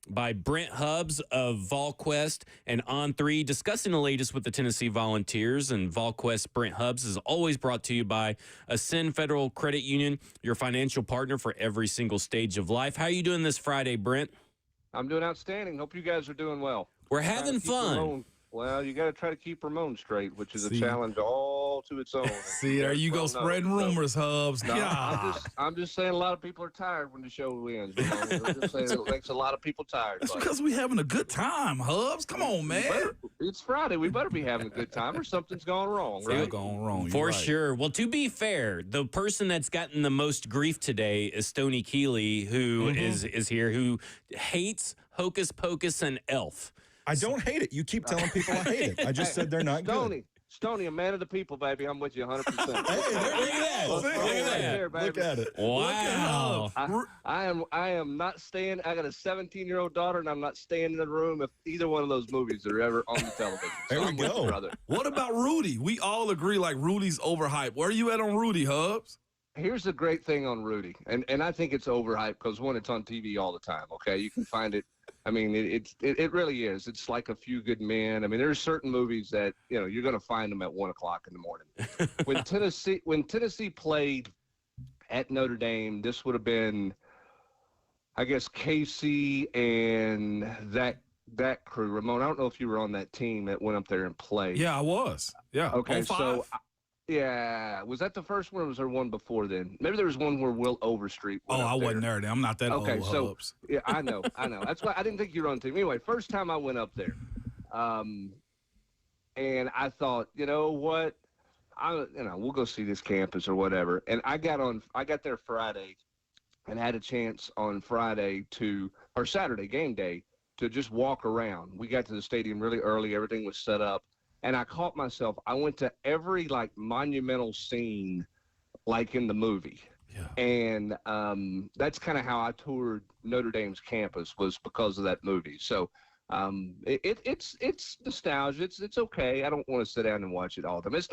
by Brent Hubbs of VolQuest and On3, discussing the latest with the Tennessee Volunteers. And VolQuest Brent Hubbs is always brought to you by Ascend Federal Credit Union, your financial partner for every single stage of life. How are you doing this Friday, Brent? I'm doing outstanding. Hope you guys are doing well. We're having fun. Well, you got to try to keep Ramon straight, which is a challenge all to its own. See, there you go, spreading rumors, Hubbs. No, I'm just saying a lot of people are tired when the show ends. I'm just saying it makes a lot of people tired. It's because we having a good time, Hubbs. Come on, man. It's Friday. We better be having a good time or something's gone wrong, right? It's gone wrong. For sure. Well, to be fair, the person that's gotten the most grief today is Stoney Keeley, who is here, who hates Hocus Pocus and Elf. I don't hate it. You keep telling people I hate it. I just said they're not good. Stoney, a man of the people, baby. I'm with you 100%. Hey, look at that. Look at it. Wow. I am not staying. I got a 17-year-old daughter, and I'm not staying in the room if either one of those movies are ever on the television. There we go. Brother. What about Rudy? We all agree like Rudy's overhyped. Where are you at on Rudy, Hubbs? Here's the great thing on Rudy, and I think it's overhyped because, one, it's on TV all the time, okay? You can find it. I mean, it really is. It's like A Few Good Men. I mean, there's certain movies that, you're going to find them at 1 o'clock in the morning. When Tennessee played at Notre Dame, this would have been, I guess, Casey and that crew. Ramon, I don't know if you were on that team that went up there and played. Yeah, I was. Yeah. Okay, 05? so yeah, was that the first one or was there one before then? Maybe there was one where Will Overstreet went up I wasn't there then. I'm not that old, Hubbs. Yeah, I know. That's why I didn't think you were on the team. Anyway, first time I went up there, and I thought, you know what, we'll go see this campus or whatever. And I got there Friday, and had a chance on Saturday game day to just walk around. We got to the stadium really early. Everything was set up. And I caught myself. I went to every monumental scene, like in the movie. Yeah. And that's kind of how I toured Notre Dame's campus, was because of that movie. So it's nostalgia. It's okay. I don't want to sit down and watch it all the time. It's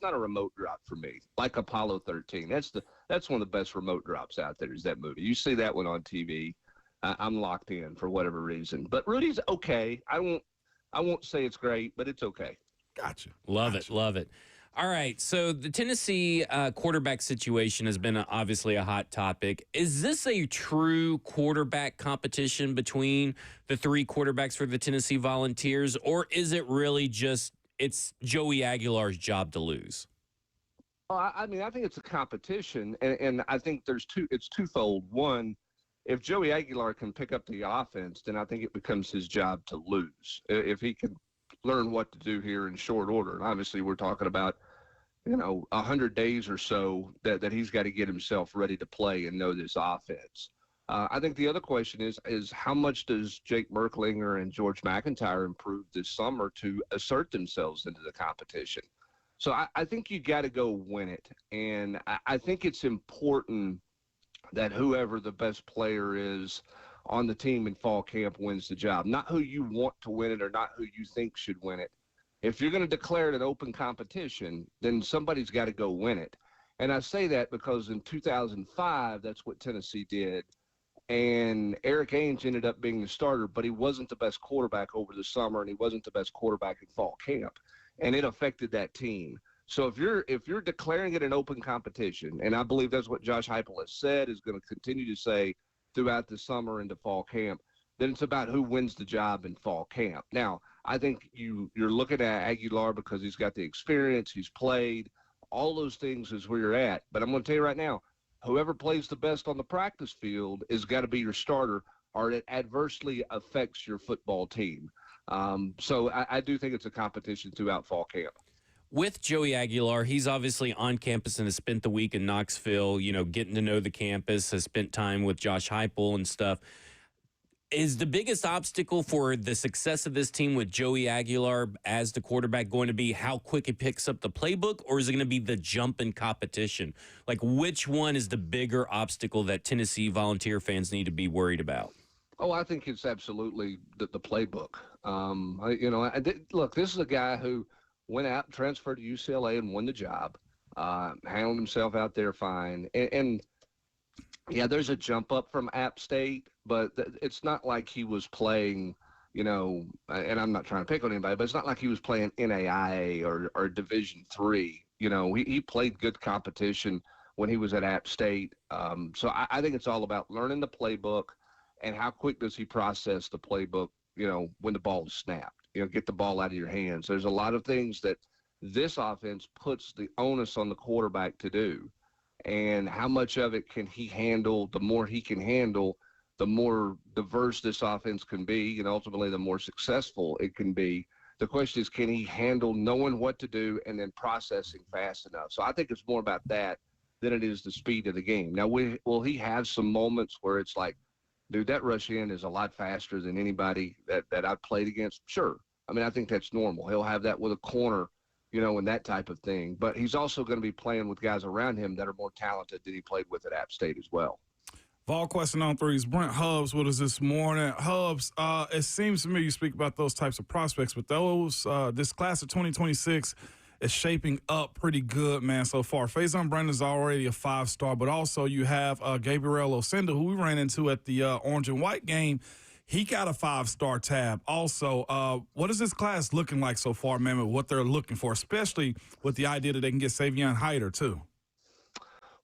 not a remote drop for me. Like Apollo 13. That's one of the best remote drops out there, is that movie. You see that one on TV, I'm locked in for whatever reason. But Rudy's okay. I won't say it's great, but it's okay. Gotcha. Love it. All right. So the Tennessee quarterback situation has been obviously a hot topic. Is this a true quarterback competition between the three quarterbacks for the Tennessee Volunteers, or is it really just it's Joey Aguilar's job to lose? I mean, I think it's a competition, and I think it's twofold. One, if Joey Aguilar can pick up the offense, then I think it becomes his job to lose. If he can learn what to do here in short order. And obviously we're talking about, 100 days or so that he's got to get himself ready to play and know this offense. I think the other question is how much does Jake Merklinger and George McIntyre improve this summer to assert themselves into the competition? So I think you got to go win it. And I think it's important that whoever the best player is on the team in fall camp wins the job. Not who you want to win it or not who you think should win it. If you're going to declare it an open competition, then somebody's got to go win it. And I say that because in 2005, that's what Tennessee did. And Eric Ainge ended up being the starter, but he wasn't the best quarterback over the summer, and he wasn't the best quarterback in fall camp. And it affected that team. So if you're declaring it an open competition, and I believe that's what Josh Heupel has said, is going to continue to say throughout the summer into fall camp, then it's about who wins the job in fall camp. Now, I think you're looking at Aguilar because he's got the experience, he's played, all those things is where you're at. But I'm going to tell you right now, whoever plays the best on the practice field is got to be your starter, or it adversely affects your football team. So I do think it's a competition throughout fall camp. With Joey Aguilar, he's obviously on campus and has spent the week in Knoxville, getting to know the campus, has spent time with Josh Heupel and stuff. Is the biggest obstacle for the success of this team with Joey Aguilar as the quarterback going to be how quick he picks up the playbook, or is it going to be the jump in competition? Like, which one is the bigger obstacle that Tennessee Volunteer fans need to be worried about? Oh, I think it's absolutely the playbook. Look, this is a guy who went out, transferred to UCLA, and won the job. Handled himself out there fine. And yeah, there's a jump up from App State, it's not like he was playing, and I'm not trying to pick on anybody, but it's not like he was playing NAIA or Division III. He played good competition when he was at App State. So I think it's all about learning the playbook and how quick does he process the playbook, when the ball is snapped, get the ball out of your hands. There's a lot of things that this offense puts the onus on the quarterback to do. And how much of it can he handle? The more he can handle, the more diverse this offense can be, and ultimately the more successful it can be. The question is, can he handle knowing what to do and then processing fast enough? So I think it's more about that than it is the speed of the game. Now, will he have some moments where it's like, dude, that rush in is a lot faster than anybody that I've played against? Sure. I mean, I think that's normal. He'll have that with a corner, and that type of thing. But he's also going to be playing with guys around him that are more talented than he played with at App State as well. VolQuest's on threes. Brent Hubbs with us this morning. Hubbs, it seems to me you speak about those types of prospects, but this class of 2026 is shaping up pretty good, man, so far. Faison Brandon is already a 5-star, but also you have Gabriel Osenda, who we ran into at the Orange and White game. He got a 5-star tab. Also, what is this class looking like so far, man, with what they're looking for, especially with the idea that they can get Savion Hyder, too?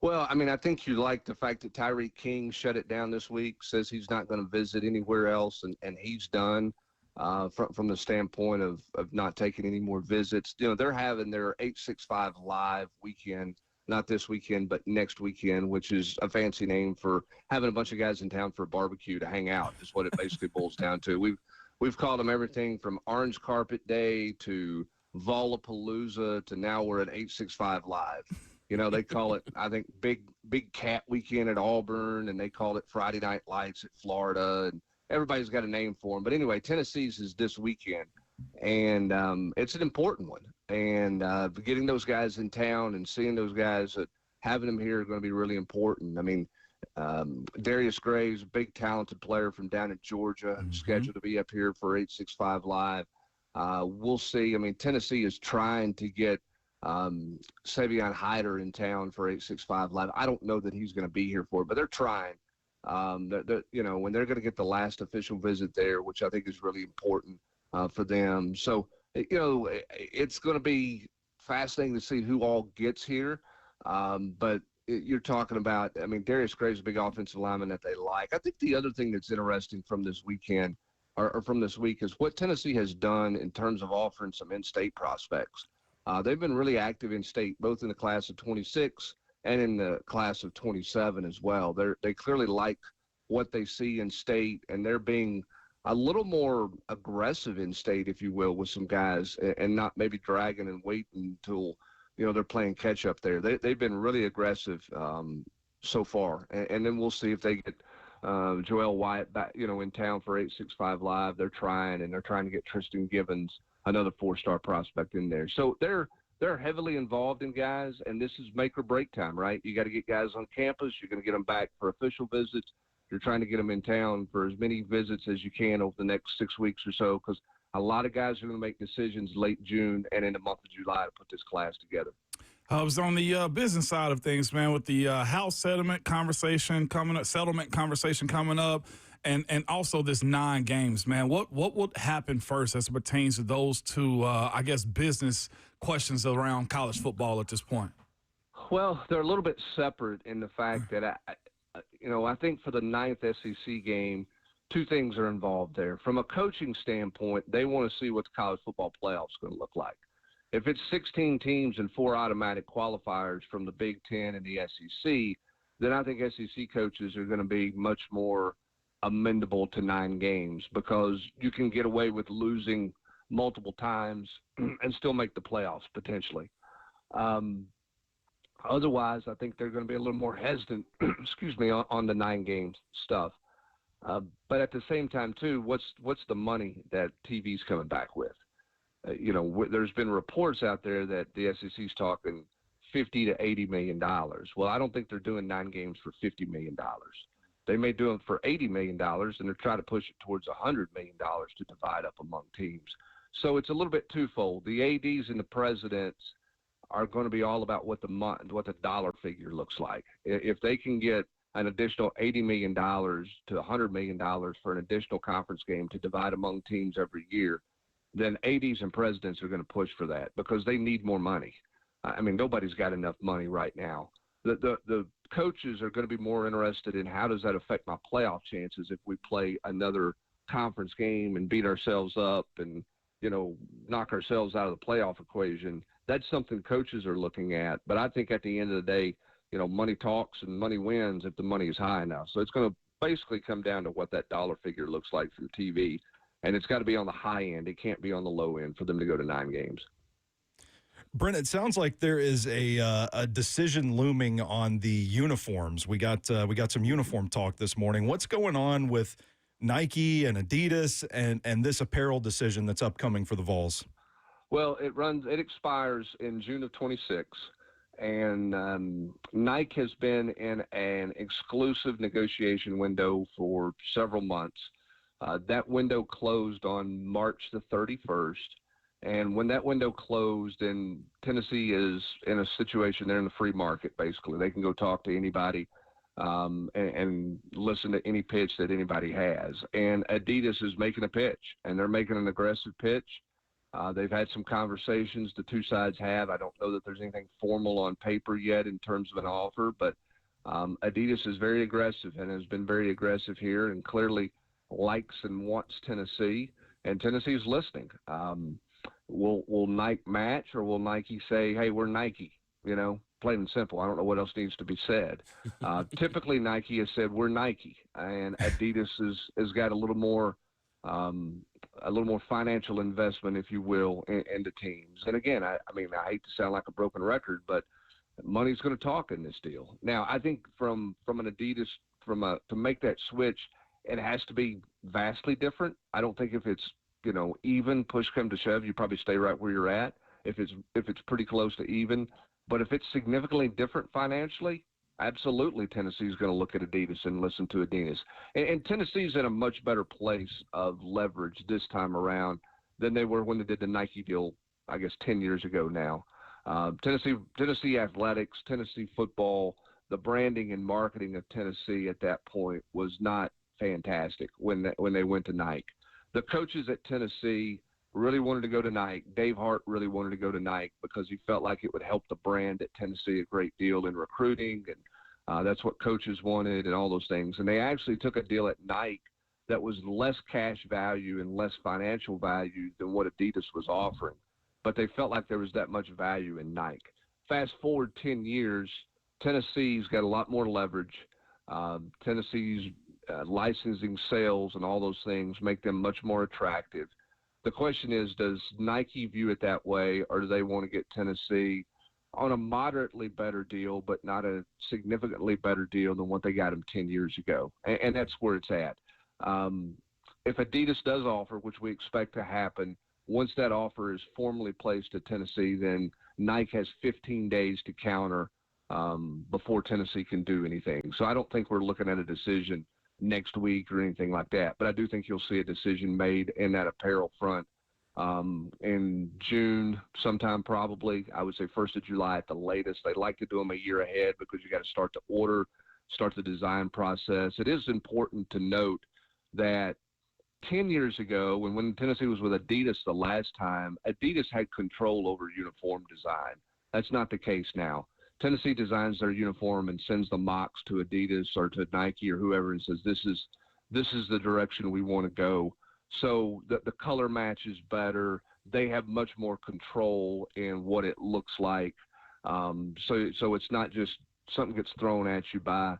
Well, I mean, I think you like the fact that Tyreek King shut it down this week, says he's not going to visit anywhere else, and he's done from the standpoint of not taking any more visits. They're having their 865 Live weekend, not this weekend, but next weekend, which is a fancy name for having a bunch of guys in town for a barbecue to hang out, is what it basically boils down to. We've called them everything from Orange Carpet Day to Volapalooza to now we're at 865 Live. They call it, I think, Big Cat Weekend at Auburn, and they call it Friday Night Lights at Florida, and everybody's got a name for them. But anyway, Tennessee's is this weekend, and it's an important one. And getting those guys in town and seeing those guys, having them here are going to be really important. I mean, Darius Gray's a big, talented player from down in Georgia, scheduled to be up here for 865 Live. We'll see. I mean, Tennessee is trying to get Savion Hyder in town for 865 Live. I don't know that he's going to be here for it, but they're trying. When they're going to get the last official visit there, which I think is really important for them. So, it's going to be fascinating to see who all gets here. But you're talking about, I mean, Darius Gray's a big offensive lineman that they like. I think the other thing that's interesting from this weekend or from this week is what Tennessee has done in terms of offering some in-state prospects. They've been really active in state, both in the class of 26 and in the class of 27 as well. They clearly like what they see in state, and they're being a little more aggressive in state, if you will, with some guys, and not maybe dragging and waiting until they're playing catch up there. They've been really aggressive so far, and then we'll see if they get Joel Wyatt back, in town for 865 Live. They're trying to get Tristan Gibbons, another 4-star prospect, in there. So they're heavily involved in guys, and this is make or break time, right? You got to get guys on campus. You're going to get them back for official visits. You're trying to get them in town for as many visits as you can over the next 6 weeks or so, because a lot of guys are going to make decisions late June and in the month of July to put this class together. I was on the business side of things, man, with the house settlement conversation coming up, and also this 9 games, man. What would happen first as it pertains to those two, business questions around college football at this point? Well, they're a little bit separate in the fact that I think for the 9th SEC game, 2 things are involved there. From a coaching standpoint, they want to see what the college football playoff is going to look like. If it's 16 teams and 4 automatic qualifiers from the Big Ten and the SEC, then I think SEC coaches are going to be much more amenable to 9 games, because you can get away with losing multiple times and still make the playoffs potentially. Otherwise, I think they're going to be a little more hesitant, on the 9 games stuff. But at the same time, too, what's the money that TV's coming back with? There's been reports out there that the SEC's talking $50 to $80 million. Well, I don't think they're doing 9 games for $50 million. They may do them for $80 million, and they're trying to push it towards $100 million to divide up among teams. So it's a little bit twofold. The ADs and the presidents are going to be all about what the dollar figure looks like. If they can get an additional $80 million to $100 million for an additional conference game to divide among teams every year, then ADs and presidents are going to push for that because they need more money. I mean, nobody's got enough money right now. The coaches are going to be more interested in how does that affect my playoff chances if we play another conference game and beat ourselves up and, knock ourselves out of the playoff equation. That's something coaches are looking at. But I think at the end of the day, money talks and money wins if the money is high enough. So it's going to basically come down to what that dollar figure looks like from TV. And it's got to be on the high end. It can't be on the low end for them to go to 9 games. Brent, it sounds like there is a decision looming on the uniforms. We got some uniform talk this morning. What's going on with Nike and Adidas and this apparel decision that's upcoming for the Vols? Well, it expires in June of 26, and Nike has been in an exclusive negotiation window for several months. That window closed on March the 31st. And when that window closed, and Tennessee is in a situation, they're in the free market, basically. They can go talk to anybody and listen to any pitch that anybody has. And Adidas is making a pitch, and they're making an aggressive pitch. They've had some conversations the two sides have. I don't know that there's anything formal on paper yet in terms of an offer, but Adidas is very aggressive and has been very aggressive here and clearly likes and wants Tennessee, and Tennessee's listening. Will Nike match, or will Nike say, hey, we're Nike, plain and simple. I don't know what else needs to be said. Typically Nike has said we're Nike, and Adidas has got a little more financial investment, if you will, into teams. And again, I mean, I hate to sound like a broken record, but money's going to talk in this deal. Now, I think from an Adidas, to make that switch, it has to be vastly different. I don't think if it's even, push come to shove, you probably stay right where you're at. If it's pretty close to even, but if it's significantly different financially, absolutely Tennessee's going to look at Adidas and listen to Adidas. And Tennessee's in a much better place of leverage this time around than they were when they did the Nike deal, I guess 10 years ago now. Tennessee athletics, Tennessee football, the branding and marketing of Tennessee at that point was not fantastic when they went to Nike. The coaches at Tennessee really wanted to go to Nike. Dave Hart really wanted to go to Nike because he felt like it would help the brand at Tennessee a great deal in recruiting, and that's what coaches wanted and all those things. And they actually took a deal at Nike that was less cash value and less financial value than what Adidas was offering, but they felt like there was that much value in Nike. Fast forward 10 years, Tennessee's got a lot more leverage. Tennessee's licensing, sales, and all those things make them much more attractive. The question is, does Nike view it that way, or do they want to get Tennessee on a moderately better deal, but not a significantly better deal than what they got them 10 years ago? And that's where it's at. If Adidas does offer, which we expect to happen, once that offer is formally placed to Tennessee, then Nike has 15 days to counter before Tennessee can do anything. So I don't think we're looking at a decision next week or anything like that, but I do think you'll see a decision made in that apparel front in June sometime, probably. I would say 1st of July at the latest. They like to do them a year ahead because you got to start to order, start the design process. It is important to note that 10 years ago, when Tennessee was with Adidas the last time, Adidas had control over uniform design. That's not the case now. Tennessee designs their uniform and sends the mocks to Adidas or to Nike or whoever and says, this is the direction we want to go. So the color match is better. They have much more control in what it looks like. So it's not just something gets thrown at you by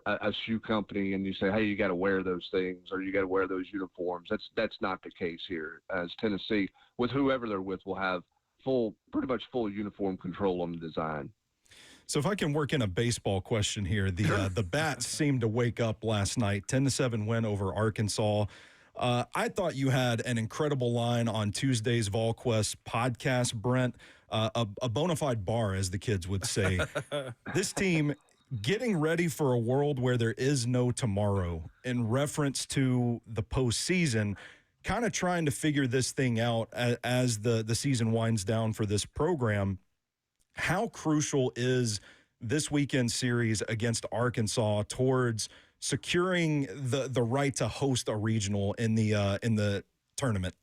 a shoe company and you say, hey, you got to wear those things or you got to wear those uniforms. That's not the case here. As Tennessee, with whoever they're with, will have pretty much full uniform control on the design. So if I can work in a baseball question here, the Bats seemed to wake up last night, 10-7 win over Arkansas. I thought you had an incredible line on Tuesday's VolQuest's podcast, Brent, a bona fide bar, as the kids would say. This team getting ready for a world where there is no tomorrow, in reference to the postseason, kind of trying to figure this thing out as the season winds down for this program. How crucial is this weekend series against Arkansas towards securing the right to host a regional in the tournament?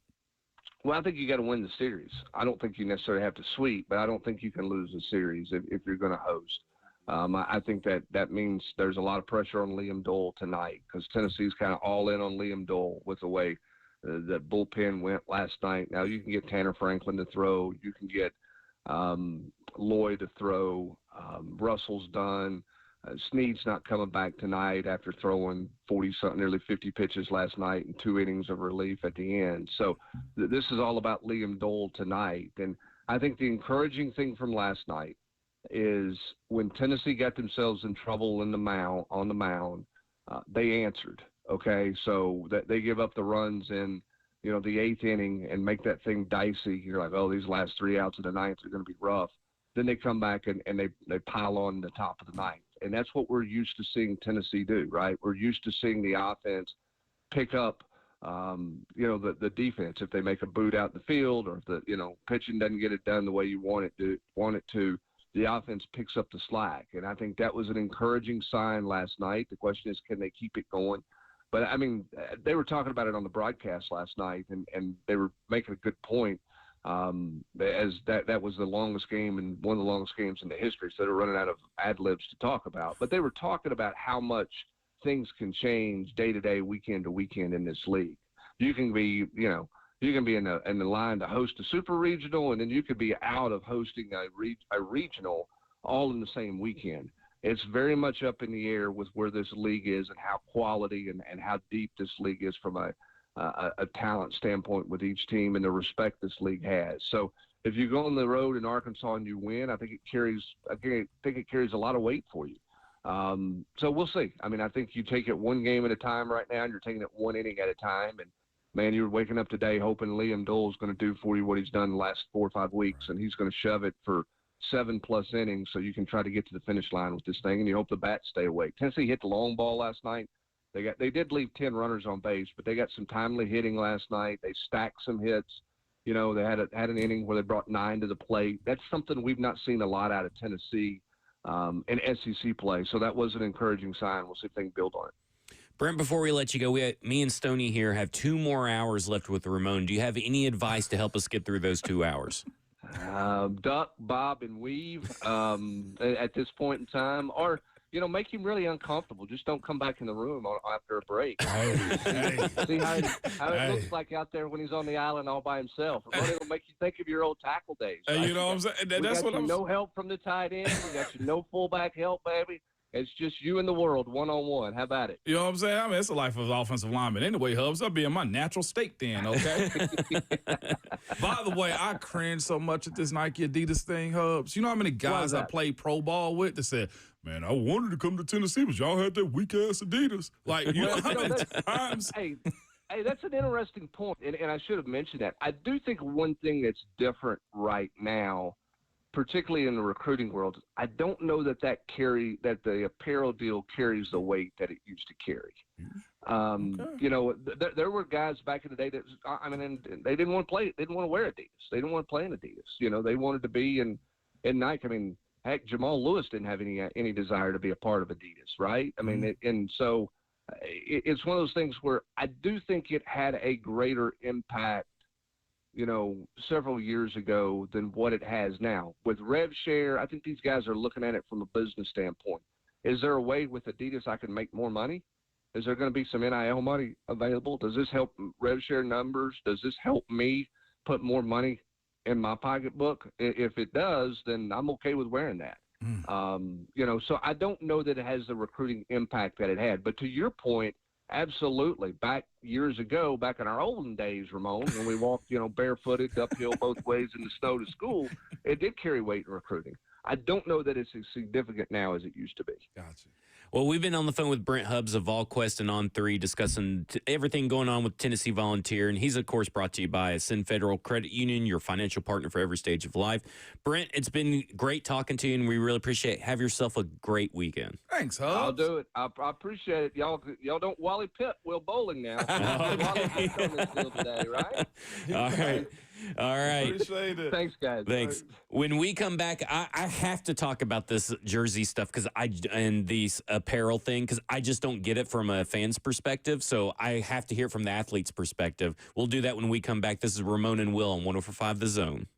Well, I think you got to win the series. I don't think you necessarily have to sweep, but I don't think you can lose the series if you're going to host. I think that means there's a lot of pressure on Liam Dole tonight because Tennessee's kind of all in on Liam Dole with the way the bullpen went last night. Now you can get Tanner Franklin to throw. You can get Lloyd to throw. Russell's done. Snead's not coming back tonight after throwing 40-something, nearly 50 pitches last night and 2 innings of relief at the end. So this is all about Liam Dole tonight. And I think the encouraging thing from last night is when Tennessee got themselves in trouble on the mound, they answered. Okay, so that they give up the runs in, the 8th inning and make that thing dicey. You're like, oh, these last 3 outs of the 9th are going to be rough. Then they come back and they pile on the top of the 9th. And that's what we're used to seeing Tennessee do, right? We're used to seeing the offense pick up, the defense. If they make a boot out in the field or if the, pitching doesn't get it done the way you want it to, the offense picks up the slack. And I think that was an encouraging sign last night. The question is, can they keep it going? But, I mean, they were talking about it on the broadcast last night, and they were making a good point. As that was the longest game and one of the longest games in the history, so they're running out of ad-libs to talk about. But they were talking about how much things can change day to day, weekend to weekend in this league. You can be, you can be in the line to host a super regional, and then you could be out of hosting a regional all in the same weekend. It's very much up in the air with where this league is and how quality and how deep this league is from a talent standpoint with each team and the respect this league has. So if you go on the road in Arkansas and you win, I think it carries a lot of weight for you. So we'll see. I mean, I think you take it one game at a time right now, and you're taking it 1 inning at a time. And man, you're waking up today hoping Liam Dole is going to do for you what he's done the last 4 or 5 weeks, and he's going to shove it for 7+ innings so you can try to get to the finish line with this thing, and you hope the bats stay awake. Tennessee hit the long ball last night. They did leave 10 runners on base, but they got some timely hitting last night. They stacked some hits. They had an inning where they brought 9 to the plate. That's something we've not seen a lot out of Tennessee in SEC play. So that was an encouraging sign. We'll see if they can build on it. Brent, before we let you go, me and Stoney here have 2 more hours left with Ramon. Do you have any advice to help us get through those 2 hours? Duck, bob, and weave at this point in time, or make him really uncomfortable. Just don't come back in the room after a break. See how it looks like out there when he's on the island all by himself. It'll make you think of your old tackle days. Right? You know what I'm saying? That's what I'm no help from the tight end. We got you no fullback help, baby. It's just you and the world, one-on-one. How about it? You know what I'm saying? I mean, it's a life of offensive lineman. Anyway, Hubs, I'll be in my natural state then, okay? By the way, I cringe so much at this Nike Adidas thing, Hubs. You know how many guys I played pro ball with that said, man, I wanted to come to Tennessee, but y'all had that weak-ass Adidas. Like, you know how many times? Hey, that's an interesting point, and I should have mentioned that. I do think one thing that's different right now, particularly in the recruiting world, I don't know that the apparel deal carries the weight that it used to carry. Okay. There were guys back in the day that, they didn't want to play. They didn't want to wear Adidas. They didn't want to play in Adidas. They wanted to be in Nike. I mean, heck, Jamal Lewis didn't have any desire to be a part of Adidas, right? I mean, so it's one of those things where I do think it had a greater impact several years ago than what it has now. With rev share, I think these guys are looking at it from a business standpoint. Is there a way with Adidas I can make more money? Is there going to be some NIL money available? Does this help rev share numbers? Does this help me put more money in my pocketbook? If it does, then I'm okay with wearing that. So I don't know that it has the recruiting impact that it had. But to your point, absolutely. Back years ago, back in our olden days, Ramon, when we walked, barefooted uphill both ways in the snow to school, it did carry weight in recruiting. I don't know that it's as significant now as it used to be. Gotcha. Well, we've been on the phone with Brent Hubbs of VolQuest and On3 discussing everything going on with Tennessee Volunteer. And he's, of course, brought to you by Ascend Federal Credit Union, your financial partner for every stage of life. Brent, it's been great talking to you, and we really appreciate it. Have yourself a great weekend. Thanks, Hubbs. I'll do it. I appreciate it. Y'all don't Wally Pitt Will Bowling now. Wally Pitt on this field today, right? All right. All right. Appreciate it. Thanks, guys. Thanks. When we come back, I have to talk about this jersey stuff and these apparel thing because I just don't get it from a fan's perspective. So I have to hear it from the athlete's perspective. We'll do that when we come back. This is Ramon and Will on 104.5 The Zone.